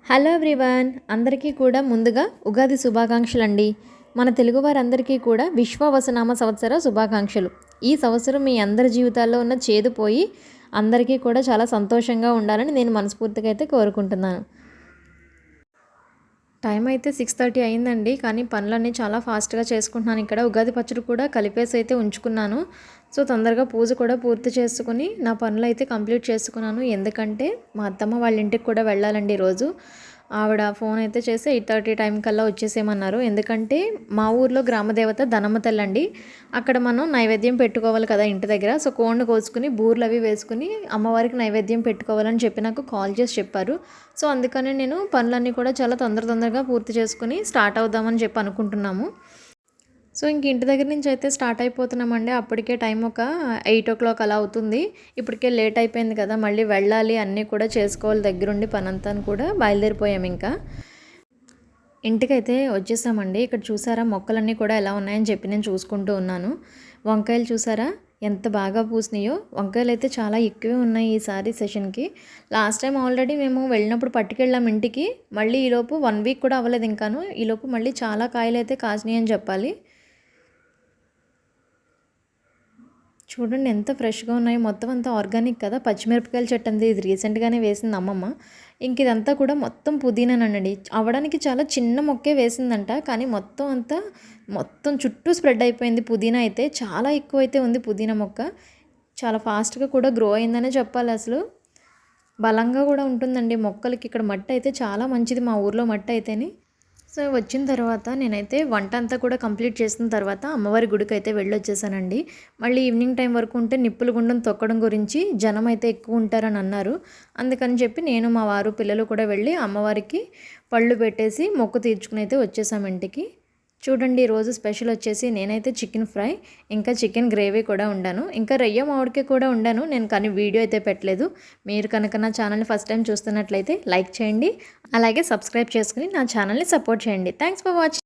Hello everyone, అందరికీ కూడా ముందుగా ఉగాది శుభాకాంక్షలు అండి. మన తెలుగు వారందరికీ కూడా విశ్వవసనామ సంవత్సర శుభాకాంక్షలు. ఈ సంవత్సరం మీ అందరి జీవితాల్లో ఉన్న చేదు పోయి అందరికీ కూడా చాలా సంతోషంగా ఉండాలని నేను మనస్ఫూర్తిగా అయితే కోరుకుంటున్నాను. టైం అయితే 6:30 అయిందండి. కానీ పనులన్నీ చాలా ఫాస్ట్గా చేసుకుంటున్నాను. ఇక్కడ ఉగాది పచ్చడి కూడా కలిపేసి అయితే ఉంచుకున్నాను. సో తొందరగా పూజ కూడా పూర్తి చేసుకుని నా పనులు అయితే కంప్లీట్ చేసుకున్నాను. ఎందుకంటే మా అత్తమ్మ వాళ్ళ ఇంటికి కూడా వెళ్ళాలండి ఈరోజు. ఆవిడ ఫోన్ అయితే చేసి 8:30 టైం కల్లా వచ్చేసేయమన్నారు. ఎందుకంటే మా ఊర్లో గ్రామదేవత ధనమ్మ తల్లండి. అక్కడ మనం నైవేద్యం పెట్టుకోవాలి కదా ఇంటి దగ్గర. సో కోడిని కోసుకుని బూర్లు అవి వేసుకుని అమ్మవారికి నైవేద్యం పెట్టుకోవాలని చెప్పి నాకు కాల్ చేసి చెప్పారు. సో అందుకని నేను పనులన్నీ కూడా చాలా తొందరగా పూర్తి చేసుకుని స్టార్ట్ అవుదామని చెప్పి అనుకుంటున్నాము. సో ఇంక ఇంటి దగ్గర నుంచి అయితే స్టార్ట్ అయిపోతున్నామండి. అప్పటికే టైం ఒక 8 అలా అవుతుంది. ఇప్పటికే లేట్ అయిపోయింది కదా, మళ్ళీ వెళ్ళాలి, అన్నీ కూడా చేసుకోవాలి దగ్గరుండి పనంతా కూడా బయలుదేరిపోయాము. ఇంకా ఇంటికైతే వచ్చేసామండి. ఇక్కడ చూసారా మొక్కలన్నీ కూడా ఎలా ఉన్నాయని చెప్పి నేను చూసుకుంటూ ఉన్నాను. వంకాయలు చూసారా ఎంత బాగా పూసినాయో. వంకాయలు అయితే చాలా ఎక్కువే ఉన్నాయి ఈసారి సెషన్కి. లాస్ట్ టైం ఆల్రెడీ మేము వెళ్ళినప్పుడు పట్టుకెళ్ళాం ఇంటికి. మళ్ళీ ఈలోపు 1 వీక్ కూడా అవ్వలేదు ఇంకాను. ఈలోపు మళ్ళీ చాలా కాయలు అయితే కాసినాయి అని చెప్పాలి. చూడండి ఎంత ఫ్రెష్గా ఉన్నాయో. మొత్తం అంతా ఆర్గానిక్ కదా. పచ్చిమిరపకాయల చెట్టు అంది, ఇది రీసెంట్గానే వేసింది అమ్మమ్మ. ఇంక ఇదంతా కూడా మొత్తం పుదీనానండి. అవ్వడానికి చాలా చిన్న మొక్కే వేసిందంట, కానీ మొత్తం చుట్టూ స్ప్రెడ్ అయిపోయింది. పుదీనా అయితే చాలా ఎక్కువ అయితే ఉంది. పుదీనా మొక్క చాలా ఫాస్ట్గా కూడా గ్రో అయిందనే చెప్పాలి. అసలు బలంగా కూడా ఉంటుందండి మొక్కలకి. ఇక్కడ మట్టి అయితే చాలా మంచిది, మా ఊర్లో మట్టి అయితేని. సో వచ్చిన తర్వాత నేనైతే వంట అంతా కూడా కంప్లీట్ చేసిన తర్వాత అమ్మవారి గుడికి అయితే వెళ్ళొచ్చేసానండి. మళ్ళీ ఈవినింగ్ టైం వరకు ఉంటే నిప్పుల గుండం తొక్కడం గురించి జనం అయితే ఎక్కువ ఉంటారని అన్నారు. అందుకని చెప్పి నేను, మా వారు, పిల్లలు కూడా వెళ్ళి అమ్మవారికి పళ్ళు పెట్టేసి మొక్కు తీర్చుకుని అయితే వచ్చేసాం ఇంటికి. చూడండి ఈరోజు స్పెషల్ వచ్చేసి నేనైతే చికెన్ ఫ్రై, ఇంకా చికెన్ గ్రేవీ కూడా ఉండాను, ఇంకా రొయ్య మామిడికాయ కూడా ఉండాను నేను. కానీ వీడియో అయితే పెట్టలేదు. మీరు కనుక నా ఛానల్ని ఫస్ట్ టైం చూస్తున్నట్లయితే లైక్ చేయండి, అలాగే సబ్స్క్రైబ్ చేసుకుని నా ఛానల్ని సపోర్ట్ చేయండి. Thanks for watching.